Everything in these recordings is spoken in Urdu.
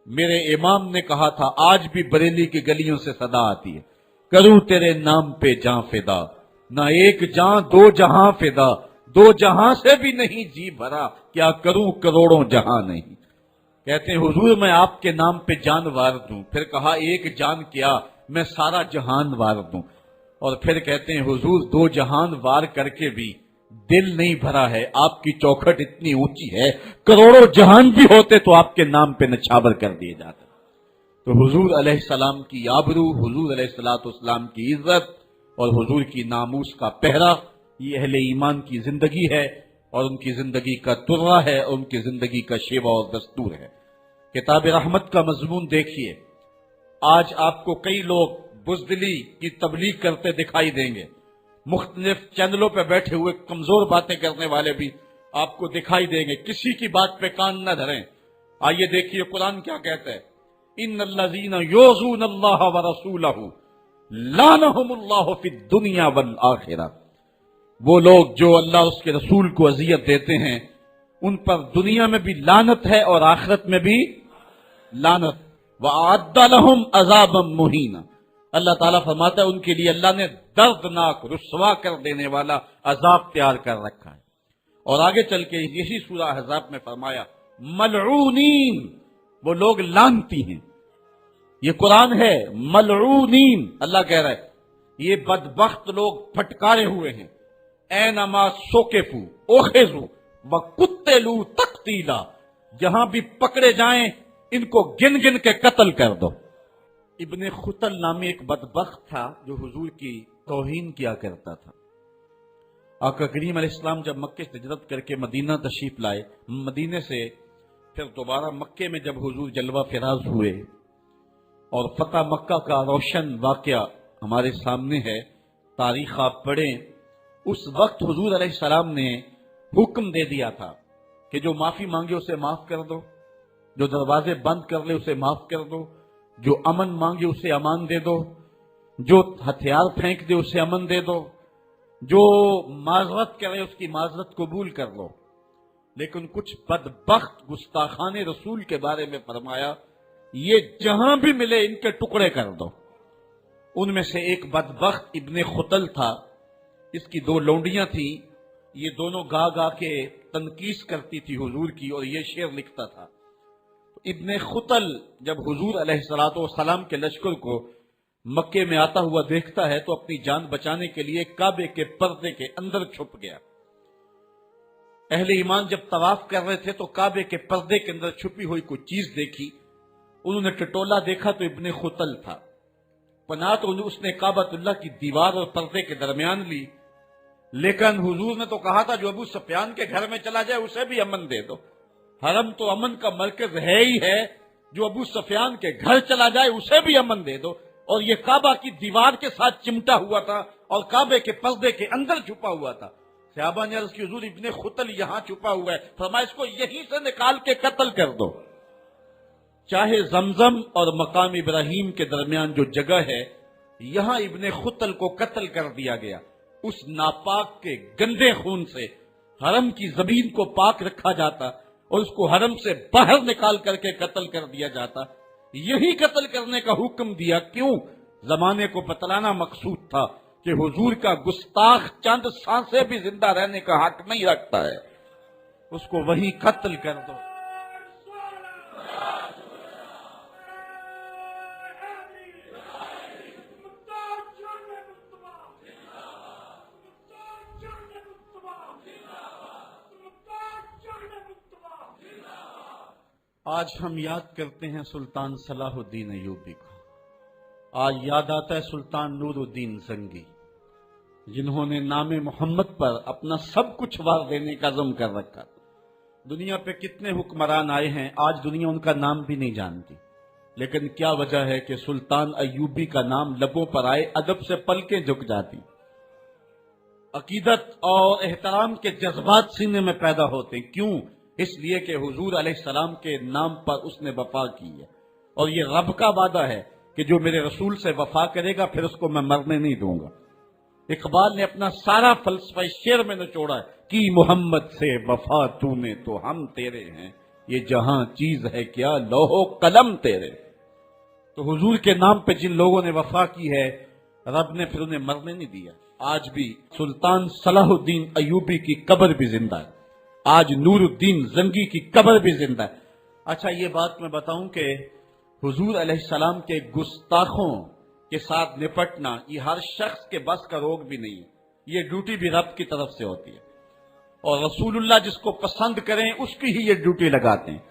میرے امام نے کہا تھا، آج بھی بریلی کی گلیوں سے صدا آتی ہے، کروں تیرے نام پہ جاں فدا، نہ ایک جاں دو جہاں فدا، دو جہاں سے بھی نہیں جی بھرا، کیا کروں کروڑوں جہاں نہیں۔ کہتے ہیں حضور میں آپ کے نام پہ جان وار دوں، پھر کہا ایک جان کیا میں سارا جہان وار دوں، اور پھر کہتے ہیں حضور دو جہان وار کر کے بھی دل نہیں بھرا ہے، آپ کی چوکھٹ اتنی اونچی ہے، کروڑوں جہان بھی ہوتے تو آپ کے نام پہ نچھاور کر دیے جاتے۔ تو حضور علیہ السلام کی آبرو، حضور علیہ السلام کی عزت اور حضور کی ناموس کا پہرا، یہ اہل ایمان کی زندگی ہے، اور ان کی زندگی کا ترہ ہے، اور ان کی زندگی کا شیوا اور دستور ہے۔ کتاب رحمت کا مضمون دیکھیے، آج آپ کو کئی لوگ بزدلی کی تبلیغ کرتے دکھائی دیں گے، مختلف چینلوں پہ بیٹھے ہوئے کمزور باتیں کرنے والے بھی آپ کو دکھائی دیں گے، کسی کی بات پہ کان نہ دھریں۔ آئیے دیکھیے قرآن کیا کہتا ہے، ان الذین یؤذون اللہ ورسولہ لعنہم اللہ فی الدنیا والآخرہ، وہ لوگ جو اللہ اور اس کے رسول کو اذیت دیتے ہیں ان پر دنیا میں بھی لعنت ہے اور آخرت میں بھی لعنت، وَأَعَدَّ لَهُمْ عَذَابًا مُهِينًا، اللہ تعالیٰ فرماتا ہے ان کے لیے اللہ نے دردناک رسوا کر دینے والا عذاب تیار کر رکھا ہے۔ اور آگے چل کے یہی سورہ احزاب میں فرمایا ملعونین، وہ لوگ لعنتی ہیں، یہ قرآن ہے، ملعونین، اللہ کہہ رہا ہے یہ بدبخت لوگ پھٹکارے ہوئے ہیں، اینما سوکفو اوخذو وقتلوا تقتیلا، جہاں بھی پکڑے جائیں ان کو گن گن کے قتل کر دو۔ ابن خطل نامی ایک بدبخت تھا جو حضور کی توہین کیا کرتا تھا۔ آقا کریم علیہ السلام جب مکے سے ہجرت کر کے مدینہ تشریف لائے، مدینے سے پھر دوبارہ مکے میں جب حضور جلوہ فراز ہوئے اور فتح مکہ کا روشن واقعہ ہمارے سامنے ہے، تاریخ آپ پڑھیں، اس وقت حضور علیہ السلام نے حکم دے دیا تھا کہ جو معافی مانگے اسے معاف کر دو، جو دروازے بند کر لے اسے معاف کر دو، جو امن مانگے اسے امان دے دو، جو ہتھیار پھینک دے اسے امن دے دو، جو معذرت کرے اس کی معذرت قبول کر لو۔ لیکن کچھ بدبخت گستاخان رسول کے بارے میں فرمایا یہ جہاں بھی ملے ان کے ٹکڑے کر دو۔ ان میں سے ایک بدبخت ابن خطل تھا، اس کی دو لونڈیاں تھیں، یہ دونوں گا گا کے تنقیس کرتی تھی حضور کی، اور یہ شعر لکھتا تھا۔ ابن خطل جب حضور علیہ السلام کے لشکر کو مکے میں آتا ہوا دیکھتا ہے تو اپنی جان بچانے کے لیے کعبے کے پردے کے اندر چھپ گیا۔ اہل ایمان جب طواف کر رہے تھے تو کعبے کے پردے کے اندر چھپی ہوئی کوئی چیز دیکھی، انہوں نے ٹٹولا دیکھا تو ابن خطل تھا، پناہ تو اس نے کعبۃ اللہ کی دیوار اور پردے کے درمیان لی، لیکن حضور نے تو کہا تھا جو ابو سفیان کے گھر میں چلا جائے اسے بھی امن دے دو، حرم تو امن کا مرکز ہے ہی ہے، جو ابو سفیان کے گھر چلا جائے اسے بھی امن دے دو، اور یہ کعبہ کی دیوار کے ساتھ چمٹا ہوا تھا اور کعبے کے پردے کے اندر چھپا ہوا تھا۔ صحابہ نے عرض کی حضور ابن خطل یہاں چھپا ہوا ہے، فرمایا اس کو یہیں سے نکال کے قتل کر دو۔ چاہے زمزم اور مقام ابراہیم کے درمیان جو جگہ ہے یہاں ابن خطل کو قتل کر دیا گیا، اس ناپاک کے گندے خون سے حرم کی زمین کو پاک رکھا جاتا اور اس کو حرم سے باہر نکال کر کے قتل کر دیا جاتا۔ یہی قتل کرنے کا حکم دیا، کیوں؟ زمانے کو بتلانا مقصود تھا کہ حضور کا گستاخ چند سانسیں بھی زندہ رہنے کا حق نہیں رکھتا ہے، اس کو وہی قتل کر دو۔ آج ہم یاد کرتے ہیں سلطان صلاح الدین ایوبی کو، آج یاد آتا ہے سلطان نور الدین زنگی، جنہوں نے نام محمد پر اپنا سب کچھ وار دینے کا عزم کر رکھا۔ دنیا پہ کتنے حکمران آئے ہیں، آج دنیا ان کا نام بھی نہیں جانتی، لیکن کیا وجہ ہے کہ سلطان ایوبی کا نام لبوں پر آئے ادب سے پلکیں جھک جاتی، عقیدت اور احترام کے جذبات سینے میں پیدا ہوتے ہیں۔ کیوں؟ اس لیے کہ حضور علیہ السلام کے نام پر اس نے وفا کی ہے، اور یہ رب کا وعدہ ہے کہ جو میرے رسول سے وفا کرے گا پھر اس کو میں مرنے نہیں دوں گا۔ اقبال نے اپنا سارا فلسفہ شعر میں نچوڑا ہے کہ محمد سے وفا تو نے تو ہم تیرے ہیں، یہ جہاں چیز ہے کیا لوح و قلم تیرے۔ تو حضور کے نام پہ جن لوگوں نے وفا کی ہے رب نے پھر انہیں مرنے نہیں دیا۔ آج بھی سلطان صلاح الدین ایوبی کی قبر بھی زندہ ہے، آج نور الدین زنگی کی قبر بھی زندہ ہے۔ اچھا یہ بات میں بتاؤں کہ حضور علیہ السلام کے گستاخوں کے ساتھ نپٹنا یہ ہر شخص کے بس کا روگ بھی نہیں ہے، یہ ڈیوٹی بھی رب کی طرف سے ہوتی ہے، اور رسول اللہ جس کو پسند کریں اس کی ہی یہ ڈیوٹی لگاتے ہیں،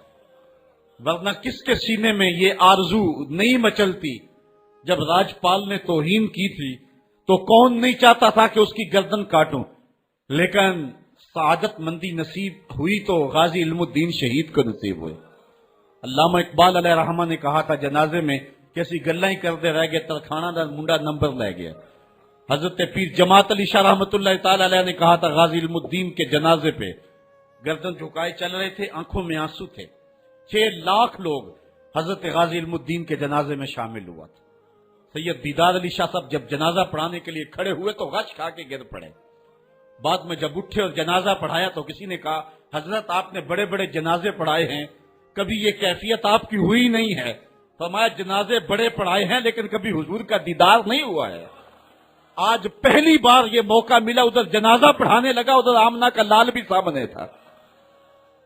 ورنہ کس کے سینے میں یہ آرزو نہیں مچلتی؟ جب راجپال نے توہین کی تھی تو کون نہیں چاہتا تھا کہ اس کی گردن کاٹوں، لیکن سعادت مندی نصیب ہوئی تو غازی علم الدین شہید کو نصیب ہوئے۔ علامہ اقبال علیہ رحمہ نے کہا تھا جنازے میں کیسی گلیں ہی کرتے رہ گئے، ترخانہ دا منڈا نمبر لے گیا۔ حضرت پیر جماعت علی شاہ رحمۃ اللہ تعالی علیہ نے کہا تھا غازی علم الدین کے جنازے پہ گردن جھکائے چل رہے تھے، آنکھوں میں آنسو تھے۔ 6 لاکھ لوگ حضرت غازی علم الدین کے جنازے میں شامل ہوا تھا۔ سید دیدار علی شاہ صاحب جب جنازہ پڑھانے کے لیے کھڑے ہوئے تو غش کھا کے گر پڑے۔ بعد میں جب اٹھے اور جنازہ پڑھایا تو کسی نے کہا حضرت آپ نے بڑے بڑے جنازے پڑھائے ہیں، کبھی یہ کیفیت آپ کی ہوئی نہیں ہے۔ فرمایا جنازے بڑے پڑھائے ہیں لیکن کبھی حضور کا دیدار نہیں ہوا ہے۔ آج پہلی بار یہ موقع ملا، ادھر جنازہ پڑھانے لگا، ادھر آمنہ کا لال بھی سامنے تھا۔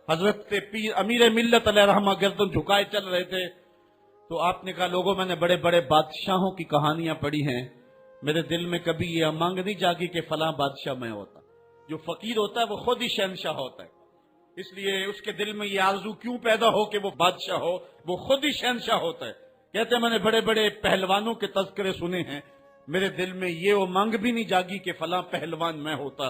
حضرت پیر امیر ملت علیہ رحمہ گردن جھکائے چل رہے تھے تو آپ نے کہا لوگوں میں نے بڑے بڑے بادشاہوں کی کہانیاں پڑھی ہیں، میرے دل میں کبھی یہ امنگ نہیں جاگی کہ فلاں بادشاہ میں ہوتا۔ جو فقیر ہوتا ہے وہ خود ہی شہنشاہ ہوتا ہے، اس لیے اس کے دل میں یہ آرزو کیوں پیدا ہو کہ وہ بادشاہ ہو، وہ خود ہی شہنشاہ ہوتا ہے۔ کہتے ہیں میں نے بڑے بڑے پہلوانوں کے تذکرے سنے ہیں، میرے دل میں یہ امنگ بھی نہیں جاگی کہ فلاں پہلوان میں ہوتا۔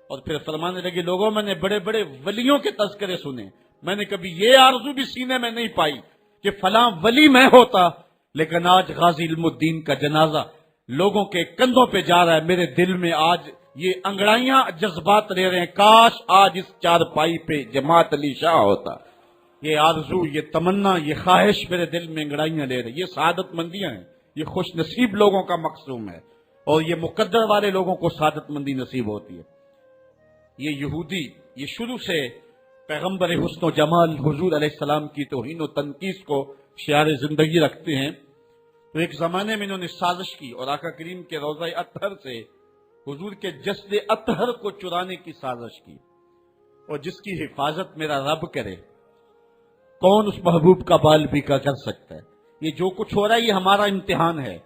اور پھر فرمانے لگے لوگوں میں نے بڑے بڑے ولیوں کے تذکرے سنے، میں نے کبھی یہ آرزو بھی سینے میں نہیں پائی کہ فلاں ولی میں ہوتا۔ لیکن آج غازی علم الدین کا جنازہ لوگوں کے کندھوں پہ جا رہا ہے، میرے دل میں آج یہ انگڑائیاں جذبات لے رہے ہیں، کاش آج اس چارپائی پہ جماعت علی شاہ ہوتا۔ یہ آرزو، یہ تمنا، یہ خواہش میرے دل میں انگڑائیاں لے رہے ہیں۔ یہ سعادت مندیاں ہیں، یہ خوش نصیب لوگوں کا مقصوم ہے، اور یہ مقدر والے لوگوں کو سعادت مندی نصیب ہوتی ہے۔ یہ یہودی یہ شروع سے پیغمبر حسن و جمال حضور علیہ السلام کی توہین و تنقیص کو شعار زندگی رکھتے ہیں۔ تو ایک زمانے میں انہوں نے سازش کی اور آقا کریم کے روضہ اطہر سے حضور کے جسد اطہر کو چرانے کی سازش کی، اور جس کی حفاظت میرا رب کرے کون اس محبوب کا بال بھی کا کر سکتا ہے۔ یہ جو کچھ ہو رہا ہے یہ ہمارا امتحان ہے،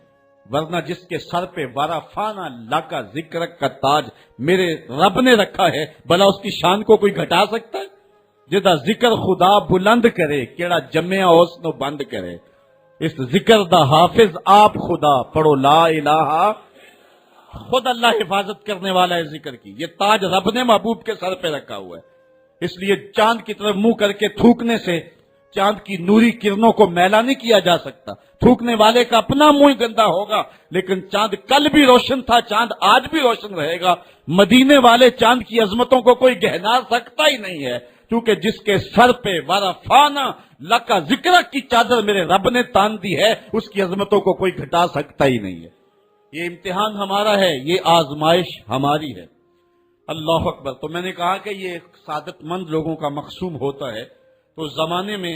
ورنہ جس کے سر پہ وارا فانا لاکا ذکر کا تاج میرے رب نے رکھا ہے، بھلا اس کی شان کو کوئی گھٹا سکتا ہے؟ جدا ذکر خدا بلند کرے کیڑا جمعہ حسن و بند کرے، اس ذکر دا حافظ آپ خدا پڑھو لا الہ، خود اللہ حفاظت کرنے والا ہے ذکر کی۔ یہ تاج رب نے محبوب کے سر پہ رکھا ہوا ہے، اس لیے چاند کی طرف منہ کر کے تھوکنے سے چاند کی نوری کرنوں کو میلا نہیں کیا جا سکتا۔ تھوکنے والے کا اپنا منہ گندا ہوگا، لیکن چاند کل بھی روشن تھا، چاند آج بھی روشن رہے گا۔ مدینے والے چاند کی عظمتوں کو کوئی گہنا سکتا ہی نہیں ہے، کیونکہ جس کے سر پہ وارا فانا لکا ذکر کی چادر میرے رب نے تان دی ہے، اس کی عظمتوں کو کوئی گھٹا سکتا ہی نہیں ہے۔ یہ امتحان ہمارا ہے، یہ آزمائش ہماری ہے۔ اللہ اکبر۔ تو میں نے کہا کہ یہ سعادت مند لوگوں کا مقصوم ہوتا ہے۔ تو زمانے میں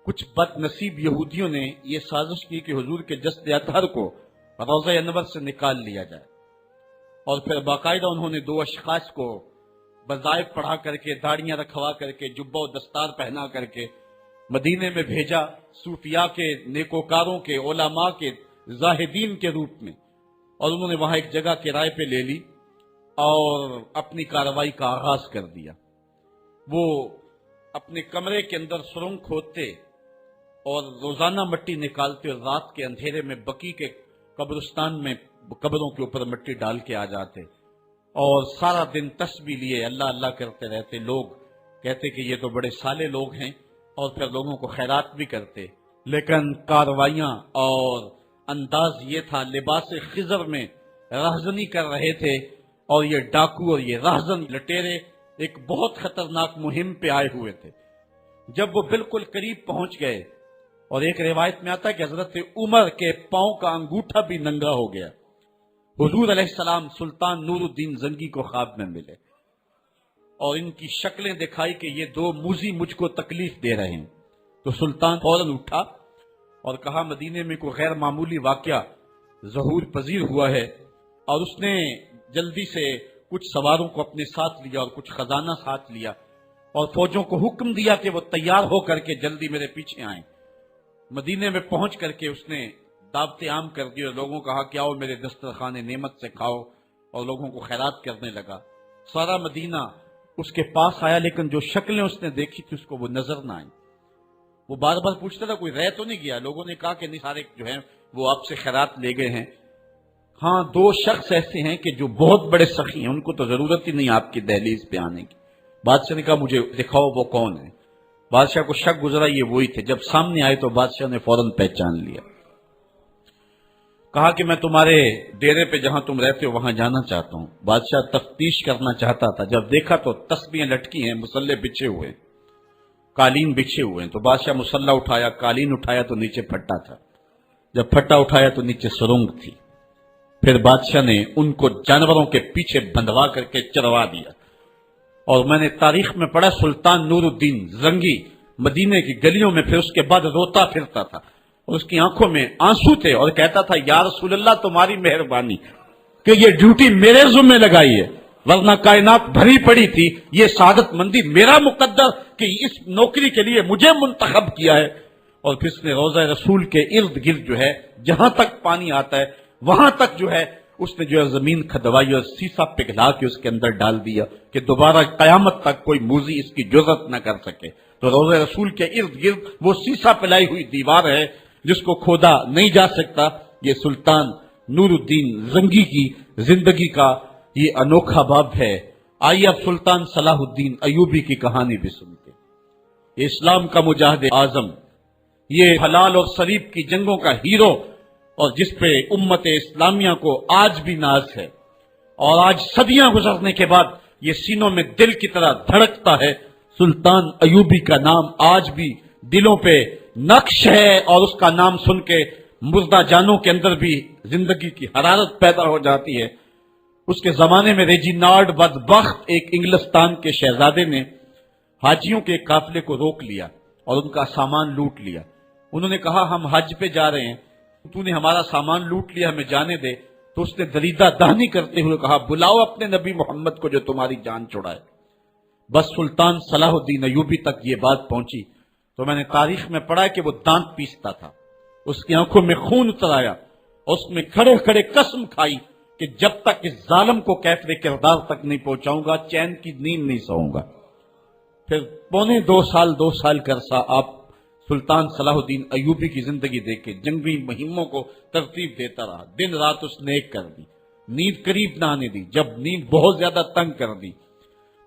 کچھ بد نصیب یہودیوں نے یہ سازش کی کہ حضور کے جسد اطہر کو روضہ انور سے نکال لیا جائے، اور پھر باقاعدہ انہوں نے 2 اشخاص کو وظائف پڑھا کر کے، داڑیاں رکھوا کر کے، جبہ و دستار پہنا کر کے مدینے میں بھیجا، صوفیاء کے، نیکوکاروں کے، علماء کے، زاہدین کے روپ میں، اور انہوں نے وہاں ایک جگہ کرائے پہ لے لی اور اپنی کارروائی کا آغاز کر دیا۔ وہ اپنے کمرے کے اندر سرنگ کھودتے اور روزانہ مٹی نکالتے، اور رات کے اندھیرے میں بقی کے قبرستان میں قبروں کے اوپر مٹی ڈال کے آ جاتے، اور سارا دن تسبیح لیے اللہ اللہ کرتے رہتے۔ لوگ کہتے کہ یہ تو بڑے صالح لوگ ہیں، اور پھر لوگوں کو خیرات بھی کرتے، لیکن کاروائیاں اور انداز یہ تھا، لباس خضر میں رہزنی کر رہے تھے، اور یہ ڈاکو اور یہ رہزن لٹیرے ایک بہت خطرناک مہم پہ آئے ہوئے تھے۔ جب وہ بالکل قریب پہنچ گئے، اور ایک روایت میں آتا ہے کہ حضرت عمر کے پاؤں کا انگوٹھا بھی ننگا ہو گیا، حضور علیہ السلام سلطان نور الدین زنگی کو خواب میں ملے، اور ان کی شکلیں دکھائی کہ یہ دو موذی مجھ کو تکلیف دے رہے ہیں، تو سلطان فوراً اٹھا اور کہا مدینے میں کوئی غیر معمولی واقعہ ظہور پذیر ہوا ہے، اور اس نے جلدی سے کچھ سواروں کو اپنے ساتھ لیا اور کچھ خزانہ ساتھ لیا، اور فوجوں کو حکم دیا کہ وہ تیار ہو کر کے جلدی میرے پیچھے آئیں۔ مدینے میں پہنچ کر کے اس نے دعوت عام کر دی اور لوگوں کو کہا کہ آؤ میرے دسترخوان نعمت سے کھاؤ، اور لوگوں کو خیرات کرنے لگا۔ سارا مدینہ اس کے پاس آیا، لیکن جو شکلیں اس نے دیکھی تھی اس کو وہ نظر نہ آئی۔ وہ بار بار پوچھتا تھا کوئی رہ تو نہیں گیا؟ لوگوں نے کہا کہ نہیں، سارے جو ہیں وہ آپ سے خیرات لے گئے ہیں۔ ہاں، دو شخص ایسے ہیں کہ جو بہت بڑے سخی ہیں، ان کو تو ضرورت ہی نہیں آپ کی دہلیز پہ آنے کی۔ بادشاہ نے کہا مجھے دکھاؤ وہ کون ہے۔ بادشاہ کو شک گزرا یہ وہی تھے۔ جب سامنے آئے تو بادشاہ نے فوراً پہچان لیا، کہا کہ میں تمہارے ڈیرے پہ جہاں تم رہتے ہو وہاں جانا چاہتا ہوں۔ بادشاہ تفتیش کرنا چاہتا تھا، جب دیکھا تو تسبیحیں لٹکی ہیں، مسلح بچھے ہوئے، قالین بچھے ہوئے ہیں، تو بادشاہ مسلح اٹھایا، قالین اٹھایا تو نیچے پھٹا تھا، جب پھٹا اٹھایا تو نیچے سرنگ تھی۔ پھر بادشاہ نے ان کو جانوروں کے پیچھے بندھوا کر کے چروا دیا۔ اور میں نے تاریخ میں پڑھا سلطان نور الدین زنگی مدینے کی گلیوں میں پھر اس کے بعد روتا پھرتا تھا، اور اس کی آنکھوں میں آنسو تھے، اور کہتا تھا یا رسول اللہ تمہاری مہربانی کہ یہ ڈیوٹی میرے ذمہ لگائی ہے، ورنہ کائنات بھری پڑی تھی، یہ سعادت مندی میرا مقدر کہ اس نوکری کے لیے مجھے منتخب کیا ہے۔ اور پھر اس نے روضہ رسول کے ارد گرد جو ہے جہاں تک پانی آتا ہے وہاں تک جو ہے اس نے جو ہے زمین کھدوائی اور سیسا پگھلا کے اس کے اندر ڈال دیا کہ دوبارہ قیامت تک کوئی موذی اس کی جرأت نہ کر سکے۔ تو روضہ رسول کے ارد گرد وہ سیسا پلائی ہوئی دیوار ہے جس کو کھودا نہیں جا سکتا۔ یہ سلطان نور الدین زنگی کی زندگی کا یہ انوکھا باب ہے۔ آئیے اب سلطان صلاح الدین ایوبی کی کہانی بھی سنتے۔ یہ اسلام کا مجاہد اعظم، یہ حلال اور صلیب کی جنگوں کا ہیرو، اور جس پہ امت اسلامیہ کو آج بھی ناز ہے، اور آج صدیاں گزرنے کے بعد یہ سینوں میں دل کی طرح دھڑکتا ہے۔ سلطان ایوبی کا نام آج بھی دلوں پہ نقش ہے، اور اس کا نام سن کے مردہ جانوں کے اندر بھی زندگی کی حرارت پیدا ہو جاتی ہے۔ اس کے زمانے میں ریجینالڈ بدبخت ایک انگلستان کے شہزادے نے حاجیوں کے قافلے کو روک لیا اور ان کا سامان لوٹ لیا۔ انہوں نے کہا ہم حج پہ جا رہے ہیں، تو نے ہمارا سامان لوٹ لیا، ہمیں جانے دے۔ تو اس نے دریدہ دہنی کرتے ہوئے کہا بلاؤ اپنے نبی محمد کو جو تمہاری جان چھڑائے۔ بس سلطان صلاح الدین ایوبی تک یہ بات پہنچی تو میں نے تاریخ میں پڑھا کہ وہ دانت پیستا تھا، اس کی آنکھوں میں خون اتر آیا، اور اس میں کھڑے کھڑے قسم کھائی کہ جب تک اس ظالم کو کیفر کردار تک نہیں پہنچاؤں گا چین کی نیند نہیں سوؤں گا۔ پھر پونے 2 سال کا عرصہ آپ سلطان صلاح الدین ایوبی کی زندگی دیکھ کے جنگی مہموں کو ترتیب دیتا رہا، دن رات اس نے ایک کر دی، نیند قریب نہ آنے دی۔ جب نیند بہت زیادہ تنگ کر دی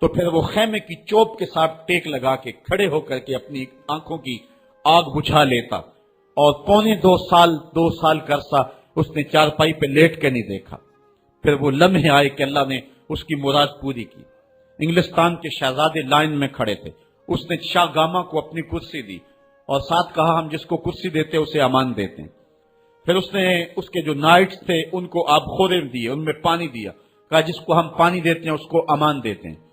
تو پھر وہ خیمے کی چوب کے ساتھ ٹیک لگا کے کھڑے ہو کر کے اپنی آنکھوں کی آگ بجھا لیتا، اور پونے 2 سال کا عرصہ اس نے چارپائی پہ لیٹ کے نہیں دیکھا۔ پھر وہ لمحے آئے کہ اللہ نے اس کی مراد پوری کی۔ انگلستان کے شہزادے لائن میں کھڑے تھے، اس نے شاہ گاما کو اپنی کرسی دی اور ساتھ کہا ہم جس کو کرسی دیتے اسے امان دیتے ہیں۔ پھر اس نے اس کے جو نائٹس تھے ان کو آب خورے دیے، ان میں پانی دیا، کہا جس کو ہم پانی دیتے ہیں اس کو امان دیتے ہیں۔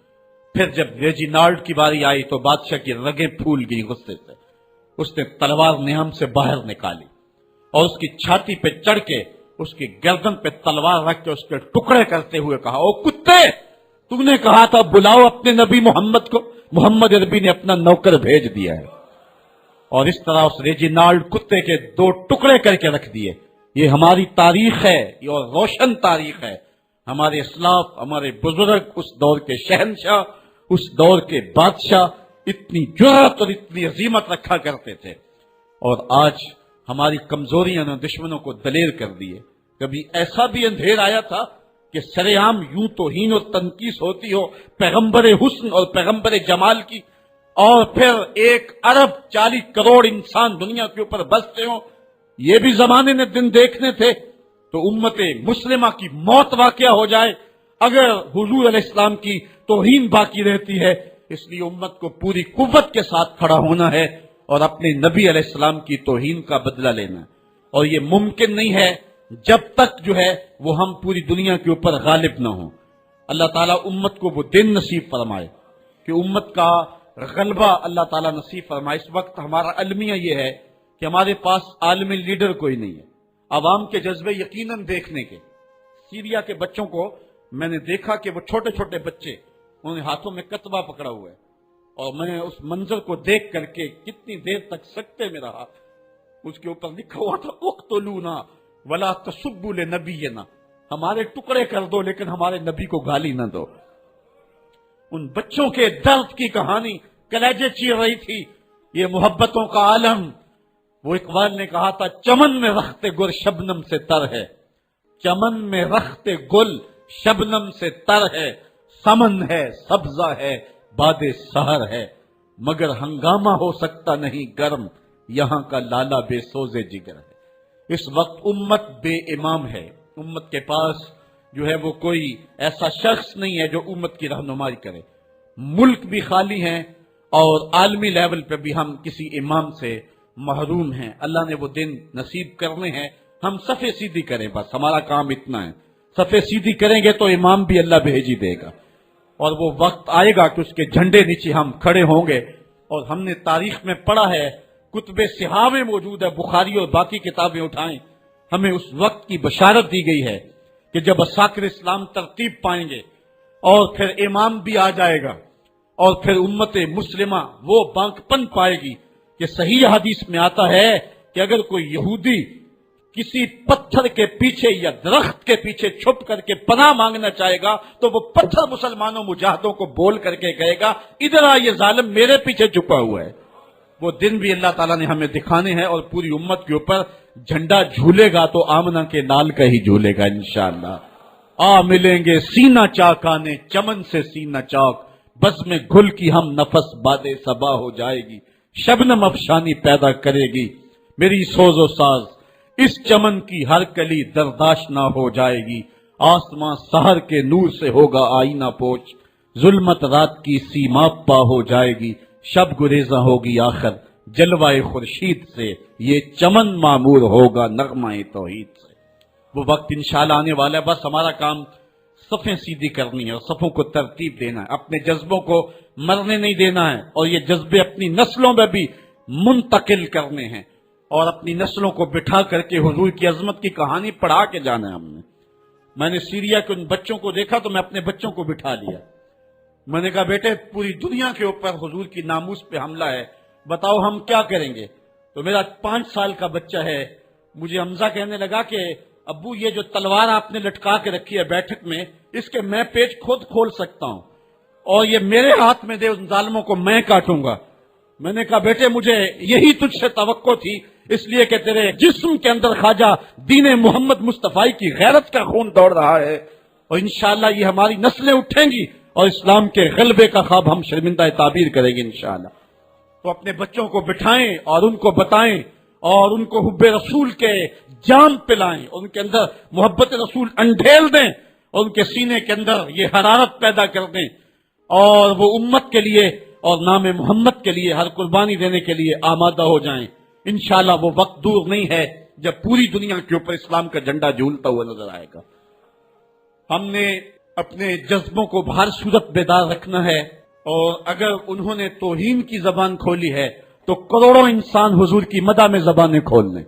پھر جب ریجینالڈ کی باری آئی تو بادشاہ کی رگیں پھول گئی غصے سے، اس نے تلوار نیام سے باہر نکالی اور اس کی چھاتی پہ چڑھ کے اس کی گردن پہ تلوار رکھ کے اس کے ٹکڑے کرتے ہوئے کہا او کتے، تم نے کہا تھا بلاؤ اپنے نبی محمد کو، محمد عربی نے اپنا نوکر بھیج دیا ہے۔ اور اس طرح اس ریجینالڈ کتے کے 2 ٹکڑے کر کے رکھ دیے۔ یہ ہماری تاریخ ہے، یہ اور روشن تاریخ ہے۔ ہمارے اسلاف، ہمارے بزرگ، اس دور کے شہنشاہ، اس دور کے بادشاہ اتنی جرأت اور اتنی عظیمت رکھا کرتے تھے، اور آج ہماری کمزوریاں نے دشمنوں کو دلیر کر دیے۔ کبھی ایسا بھی اندھیر آیا تھا کہ سرعام یوں توہین اور تنقیص ہوتی ہو پیغمبر حسن اور پیغمبر جمال کی، اور پھر 1 ارب 40 کروڑ انسان دنیا کے اوپر بستے ہوں۔ یہ بھی زمانے نے دن دیکھنے تھے تو امت مسلمہ کی موت واقع ہو جائے اگر حضور علیہ السلام کی توہین باقی رہتی ہے۔ اس لیے امت کو پوری قوت کے ساتھ کھڑا ہونا ہے اور اپنے نبی علیہ السلام کی توہین کا بدلہ لینا ہے، اور یہ ممکن نہیں ہے جب تک جو ہے وہ ہم پوری دنیا کے اوپر غالب نہ ہوں۔ اللہ تعالیٰ امت کو وہ دن نصیب فرمائے کہ امت کا غلبہ اللہ تعالیٰ نصیب فرمائے۔ اس وقت ہمارا المیہ یہ ہے کہ ہمارے پاس عالمی لیڈر کوئی نہیں ہے، عوام کے جذبے یقیناً دیکھنے کے۔ سیریا کے بچوں کو میں نے دیکھا کہ وہ چھوٹے چھوٹے بچے، انہوں نے ہاتھوں میں کتبہ پکڑا ہوا ہے، اور میں اس منظر کو دیکھ کر کے کتنی دیر تک سکتے میں رہا۔ اس کے اوپر لکھا ہوا تھا اقتلونا ولا تسبوا لنبینا، ہمارے ٹکڑے کر دو لیکن ہمارے نبی کو گالی نہ دو۔ ان بچوں کے درد کی کہانی کلیجے چیر رہی تھی۔ یہ محبتوں کا عالم، وہ اقبال نے کہا تھا چمن میں رخت گل شبنم سے تر ہے، چمن میں رخت گل شبنم سے تر ہے، سمن ہے سبزہ ہے باد سحر ہے، مگر ہنگامہ ہو سکتا نہیں گرم، یہاں کا لالا بے سوزے جگر ہے۔ اس وقت امت بے امام ہے، امت کے پاس جو ہے وہ کوئی ایسا شخص نہیں ہے جو امت کی رہنمائی کرے۔ ملک بھی خالی ہیں اور عالمی لیول پہ بھی ہم کسی امام سے محروم ہیں۔ اللہ نے وہ دن نصیب کرنے ہیں، ہم صفے سیدھی کریں، بس ہمارا کام اتنا ہے۔ صفے سیدھی کریں گے تو امام بھی اللہ بھیج ہی دے گا، اور وہ وقت آئے گا کہ اس کے جھنڈے نیچے ہم کھڑے ہوں گے۔ اور ہم نے تاریخ میں پڑھا ہے، کتب صحاح میں موجود ہے، بخاری اور باقی کتابیں اٹھائیں، ہمیں اس وقت کی بشارت دی گئی ہے کہ جب اساکر اسلام ترتیب پائیں گے اور پھر امام بھی آ جائے گا، اور پھر امت مسلمہ وہ بانک پن پائے گی کہ صحیح حدیث میں آتا ہے کہ اگر کوئی یہودی کسی پتھر کے پیچھے یا درخت کے پیچھے چھپ کر کے پناہ مانگنا چاہے گا تو وہ پتھر مسلمانوں مجاہدوں کو بول کر کے کہے گا ادھر آ، یہ ظالم میرے پیچھے چھپا ہوا ہے۔ وہ دن بھی اللہ تعالیٰ نے ہمیں دکھانے ہیں، اور پوری امت کے اوپر جھنڈا جھولے گا تو آمنہ کے لال کا ہی جھولے گا انشاءاللہ۔ آ ملیں گے سینہ چاکانے چمن سے سینہ چاک، بس میں گل کی ہم نفس باد صبا ہو جائے گی، شبنم افشانی پیدا کرے گی میری سوز و ساز، اس چمن کی ہر کلی درداش نہ ہو جائے گی، آسماں سحر کے نور سے ہوگا آئینہ پوچھ، ظلمت رات کی سیماب پا ہو جائے گی، شب گریزاں ہوگی آخر جلوائے خورشید سے، یہ چمن معمور ہوگا نغمہ توحید سے۔ وہ وقت انشاءاللہ آنے والا ہے، بس ہمارا کام صفیں سیدھی کرنی ہے اور صفوں کو ترتیب دینا ہے، اپنے جذبوں کو مرنے نہیں دینا ہے، اور یہ جذبے اپنی نسلوں میں بھی منتقل کرنے ہیں، اور اپنی نسلوں کو بٹھا کر کے حضور کی عظمت کی کہانی پڑھا کے جانا ہے ہم نے۔ میں نے سیریا کے ان بچوں کو دیکھا تو میں اپنے بچوں کو بٹھا لیا، میں نے کہا بیٹے پوری دنیا کے اوپر حضور کی ناموس پہ حملہ ہے، بتاؤ ہم کیا کریں گے؟ تو میرا 5 سال کا بچہ ہے، مجھے حمزہ کہنے لگا کہ ابو یہ جو تلوار آپ نے لٹکا کے رکھی ہے بیٹھک میں، اس کے میں پیچ خود کھول سکتا ہوں، اور یہ میرے ہاتھ میں دے، ان ظالموں کو میں کاٹوں گا۔ میں نے کہا بیٹے مجھے یہی تجھ سے توقع تھی، اس لیے کہ تیرے جسم کے اندر خواجہ دین محمد مصطفی کی غیرت کا خون دوڑ رہا ہے، اور انشاءاللہ یہ ہماری نسلیں اٹھیں گی اور اسلام کے غلبے کا خواب ہم شرمندہ تعبیر کریں گے انشاءاللہ۔ تو اپنے بچوں کو بٹھائیں اور ان کو بتائیں اور ان کو حب رسول کے جام پلائیں اور ان کے اندر محبت رسول انڈھیل دیں اور ان کے سینے کے اندر یہ حرارت پیدا کر دیں، اور وہ امت کے لیے اور نام محمد کے لیے ہر قربانی دینے کے لیے آمادہ ہو جائیں۔ انشاءاللہ وہ وقت دور نہیں ہے جب پوری دنیا کے اوپر اسلام کا جھنڈا جھولتا ہوا نظر آئے گا۔ ہم نے اپنے جذبوں کو بہر صورت بیدار رکھنا ہے، اور اگر انہوں نے توہین کی زبان کھولی ہے تو کروڑوں انسان حضور کی مدح میں زبانیں کھول لیں،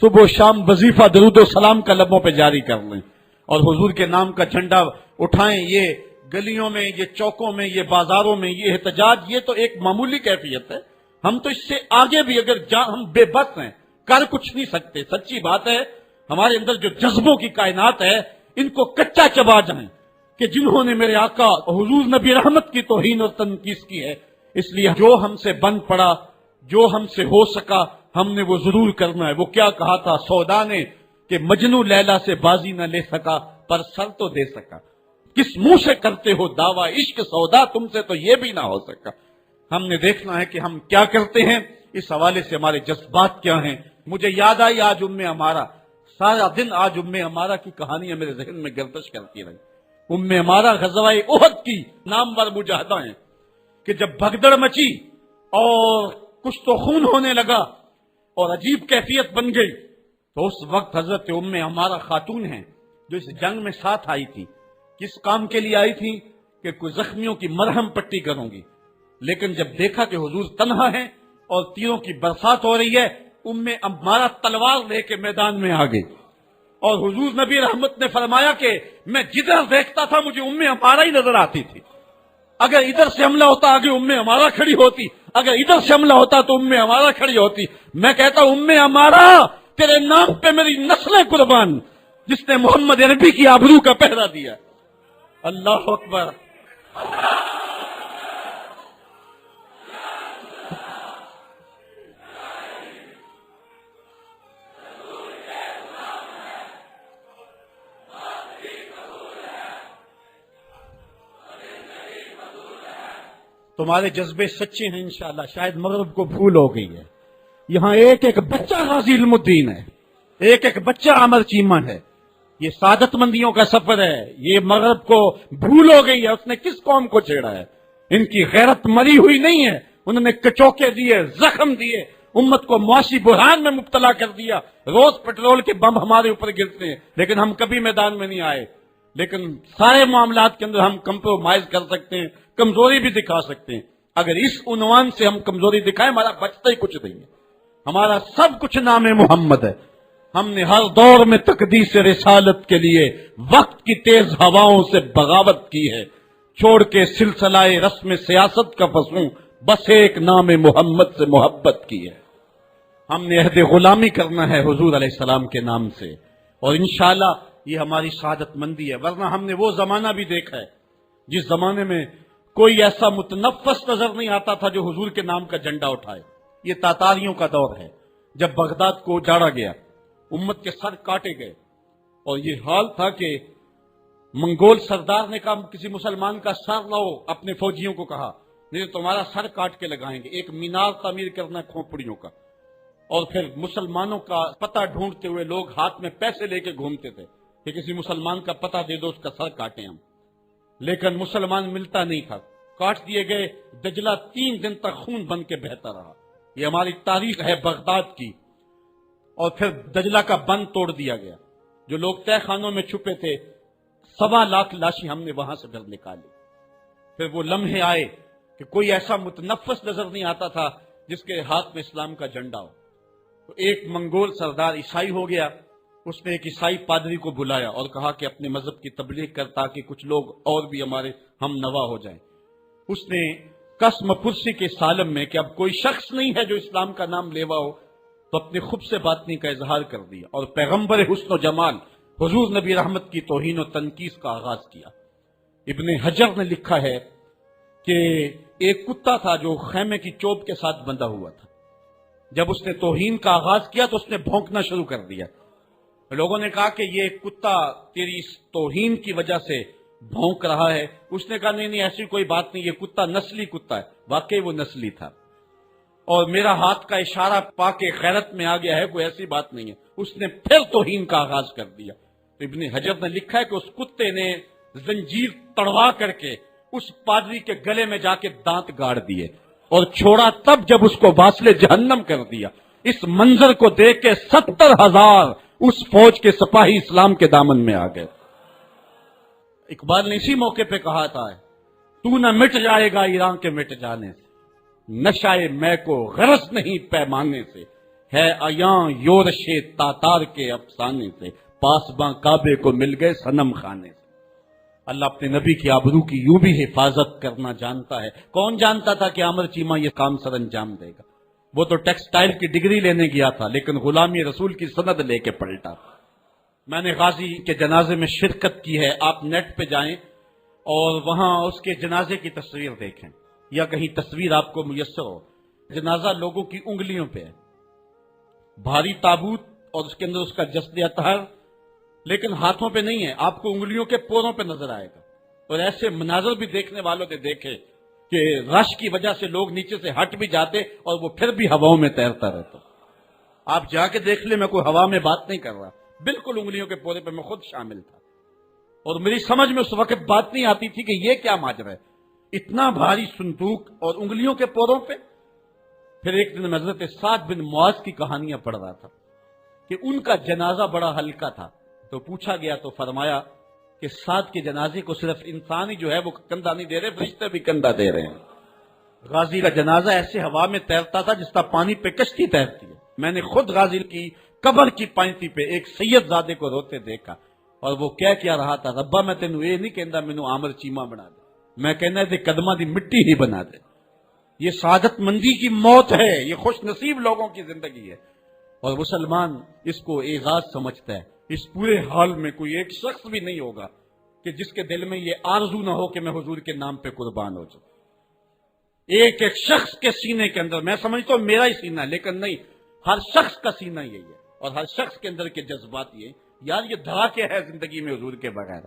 صبح و شام وظیفہ درود و سلام کا لبوں پہ جاری کر لیں، اور حضور کے نام کا جھنڈا اٹھائیں۔ یہ گلیوں میں، یہ چوکوں میں، یہ بازاروں میں یہ احتجاج، یہ تو ایک معمولی کیفیت ہے، ہم تو اس سے آگے بھی اگر ہم بے بس ہیں، کر کچھ نہیں سکتے۔ سچی بات ہے، ہمارے اندر جو جذبوں کی کائنات ہے ان کو کچا چبا جائیں کہ جنہوں نے میرے آقا حضور نبی رحمت کی توہین اور تنقید کی ہے، اس لیے جو ہم سے بن پڑا، جو ہم سے ہو سکا، ہم نے وہ ضرور کرنا ہے۔ وہ کیا کہا تھا سودا نے کہ مجنو لیلا سے بازی نہ لے سکا پر سر تو دے سکا، کس منہ سے کرتے ہو دعویٰ عشق سودا، تم سے تو یہ بھی نہ ہو سکا۔ ہم نے دیکھنا ہے کہ ہم کیا کرتے ہیں، اس حوالے سے ہمارے جذبات کیا ہیں۔ مجھے یاد آئی آج عمارہ، سارا دن آج عمارہ کی کہانیاں میرے ذہن میں گردش کرتی رہی۔ عمارہ غزوہ احد کی نامور مجاہدہ ہیں کہ جب بھگدڑ مچی اور کچھ تو خون ہونے لگا اور عجیب کیفیت بن گئی، تو اس وقت حضرت عمارہ خاتون ہیں جو اس جنگ میں ساتھ آئی تھی۔ کس کام کے لیے آئی تھی؟ کہ کوئی زخمیوں کی مرہم پٹی کروں گی، لیکن جب دیکھا کہ حضور تنہا ہیں اور تیروں کی برسات ہو رہی ہے، عمارہ تلوار لے کے میدان میں آ گئی، اور حضور نبی رحمت نے فرمایا کہ میں جدھر دیکھتا تھا مجھے عمارہ ہی نظر آتی تھی۔ اگر ادھر سے حملہ ہوتا آگے عمارہ کھڑی ہوتی، اگر ادھر سے حملہ ہوتا تو عمارہ کھڑی ہوتی۔ میں کہتا عمارہ تیرے نام پہ میری نسلیں قربان، جس نے محمد عربی کی آبرو کا پہرا دیا۔ اللہ اکبر۔ تمہارے جذبے سچے ہیں انشاءاللہ، شاید مغرب کو بھول ہو گئی ہے۔ یہاں ایک ایک بچہ غازی علم الدین ہے، ایک ایک بچہ عمر چیمہ ہے۔ یہ سعادت مندیوں کا سفر ہے، یہ مغرب کو بھول ہو گئی ہے۔ اس نے کس قوم کو چھیڑا ہے؟ ان کی غیرت مری ہوئی نہیں ہے، انہوں نے کچوکے دیے، زخم دیے، امت کو معاشی بحران میں مبتلا کر دیا۔ روز پیٹرول کے بم ہمارے اوپر گرتے ہیں، لیکن ہم کبھی میدان میں نہیں آئے۔ لیکن سارے معاملات کے اندر ہم کمپرومائز کر سکتے ہیں، کمزوری بھی دکھا سکتے ہیں۔ اگر اس عنوان سے ہم کمزوری دکھائیں، ہمارا بچتا ہی کچھ نہیں ہے، ہمارا سب کچھ نام محمد ہے۔ ہم نے ہر دور میں تقدیس رسالت کے لیے وقت کی تیز ہواؤں سے بغاوت کی ہے، چھوڑ کے سلسلہ رسم سیاست کا فسوں، بس ایک نام محمد سے محبت کی ہے۔ ہم نے عہد غلامی کرنا ہے حضور علیہ السلام کے نام سے، اور انشاءاللہ یہ ہماری سعادت مندی ہے۔ ورنہ ہم نے وہ زمانہ بھی دیکھا ہے جس زمانے میں کوئی ایسا متنفس نظر نہیں آتا تھا جو حضور کے نام کا جھنڈا اٹھائے۔ یہ تاتاریوں کا دور ہے، جب بغداد کو اجاڑا گیا، امت کے سر کاٹے گئے، اور یہ حال تھا کہ منگول سردار نے کہا کسی مسلمان کا سر لاؤ، اپنے فوجیوں کو کہا نہیں تو تمہارا سر کاٹ کے لگائیں گے۔ ایک مینار تعمیر کرنا کھوپڑیوں کا، اور پھر مسلمانوں کا پتہ ڈھونڈتے ہوئے لوگ ہاتھ میں پیسے لے کے گھومتے تھے کہ کسی مسلمان کا پتہ دے دو، اس کا سر کاٹیں ہم، لیکن مسلمان ملتا نہیں تھا، کاٹ دیے گئے۔ دجلہ 3 دن تک خون بن کے بہتا رہا۔ یہ ہماری تاریخ ہے بغداد کی۔ اور پھر دجلہ کا بند توڑ دیا گیا، جو لوگ تہ خانوں میں چھپے تھے 1.25 لاکھ لاشیں ہم نے وہاں سے پھر نکالی۔ پھر وہ لمحے آئے کہ کوئی ایسا متنفس نظر نہیں آتا تھا جس کے ہاتھ میں اسلام کا جھنڈا ہو۔ تو ایک منگول سردار عیسائی ہو گیا، اس نے ایک عیسائی پادری کو بلایا اور کہا کہ اپنے مذہب کی تبلیغ کر تاکہ کچھ لوگ اور بھی ہمارے ہم نوا ہو جائیں۔ اس نے قسم پرسی کے سالم میں کہ اب کوئی شخص نہیں ہے جو اسلام کا نام لیوا ہو، تو اپنے خب سے باطنی کا اظہار کر دیا اور پیغمبر حسن و جمال حضور نبی رحمت کی توہین و تنقیص کا آغاز کیا۔ ابن حجر نے لکھا ہے کہ ایک کتا تھا جو خیمے کی چوب کے ساتھ بندھا ہوا تھا، جب اس نے توہین کا آغاز کیا تو اس نے بھونکنا شروع کر دیا۔ لوگوں نے کہا کہ یہ کتا تیری اس توہین کی وجہ سے بھونک رہا ہے۔ اس نے کہا نہیں ایسی کوئی بات نہیں، یہ کتا نسلی کتا ہے۔ واقعی وہ نسلی تھا، اور میرا ہاتھ کا اشارہ پا کے غیرت میں آ گیا ہے، کوئی ایسی بات نہیں ہے۔ اس نے پھر توہین کا آغاز کر دیا۔ ابن حجر نے لکھا ہے کہ اس کتے نے زنجیر تڑوا کر کے اس پادری کے گلے میں جا کے دانت گاڑ دیے اور چھوڑا تب جب اس کو واصل جہنم کر دیا۔ اس منظر کو دیکھ کے 70,000 اس فوج کے سپاہی اسلام کے دامن میں آ گئے۔ اقبال نے اسی موقع پہ کہا تھا تو نہ مٹ جائے گا ایران کے مٹ جانے سے، نشائے میں کو غرض نہیں پیمانے سے، ہے عیاں یورش تاتار کے افسانے سے، پاسباں کعبے کو مل گئے صنم خانے سے۔ اللہ اپنے نبی کی آبرو کی یوں بھی حفاظت کرنا جانتا ہے۔ کون جانتا تھا کہ عامر چیمہ یہ کام سر انجام دے گا؟ وہ تو ٹیکسٹائل کی ڈگری لینے گیا تھا، لیکن غلامی رسول کی سند لے کے پلٹا۔ میں نے غازی کے جنازے میں شرکت کی ہے، آپ نیٹ پہ جائیں اور وہاں اس کے جنازے کی تصویر دیکھیں، یا کہیں تصویر آپ کو میسر ہو۔ جنازہ لوگوں کی انگلیوں پہ ہے، بھاری تابوت اور اس کے اندر اس کا جسد اطہر، لیکن ہاتھوں پہ نہیں ہے، آپ کو انگلیوں کے پوروں پہ نظر آئے گا۔ اور ایسے مناظر بھی دیکھنے والوں نے دیکھے کہ رش کی وجہ سے لوگ نیچے سے ہٹ بھی جاتے اور وہ پھر بھی ہواؤں میں تیرتا رہتا۔ آپ جا کے دیکھ لیں، میں کوئی ہوا میں بات نہیں کر رہا، بالکل انگلیوں کے پورے پہ میں خود شامل تھا، اور میری سمجھ میں اس وقت بات نہیں آتی تھی کہ یہ کیا ماجرا ہے، اتنا بھاری صندوق اور انگلیوں کے پوروں پہ۔ پھر ایک دن حضرت سعد بن معاذ کی کہانیاں پڑھ رہا تھا کہ ان کا جنازہ بڑا ہلکا تھا، تو پوچھا گیا تو فرمایا کہ ساتھ کے جنازے کو صرف انسان ہی جو ہے وہ کندھا نہیں دے رہے، فرشتے بھی کندھا دے رہے ہیں۔ غازی کا جنازہ ایسے ہوا میں تیرتا تھا جس طرح پانی پہ کشتی تیرتی ہے۔ میں نے خود غازی کی قبر کی پائنتی پہ ایک سید زادے کو روتے دیکھا، اور وہ کیا رہا تھا، ربا میں تینوں یہ نہیں کہندا مینوں عامر چیما بنا دے، میں کہنا تے قدماں دی مٹی ہی بنا دے۔ یہ سعادت مندی کی موت ہے، یہ خوش نصیب لوگوں کی زندگی ہے، اور مسلمان اس کو اعزاز سمجھتا ہے۔ اس پورے حال میں کوئی ایک شخص بھی نہیں ہوگا کہ جس کے دل میں یہ آرزو نہ ہو کہ میں حضور کے نام پہ قربان ہو جاؤں۔ ایک ایک شخص کے سینے کے اندر، میں سمجھتا ہوں میرا ہی سینہ، لیکن نہیں، ہر شخص کا سینہ یہی ہے، اور ہر شخص کے اندر کے جذبات یہ، یار یہ دھڑا کیا ہے زندگی میں حضور کے بغیر؟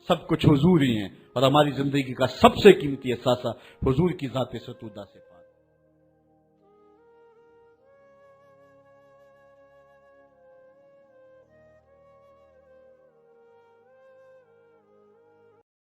سب کچھ حضور ہی ہیں، اور ہماری زندگی کا سب سے قیمتی اثاثہ حضور کی ذات ستودہ سے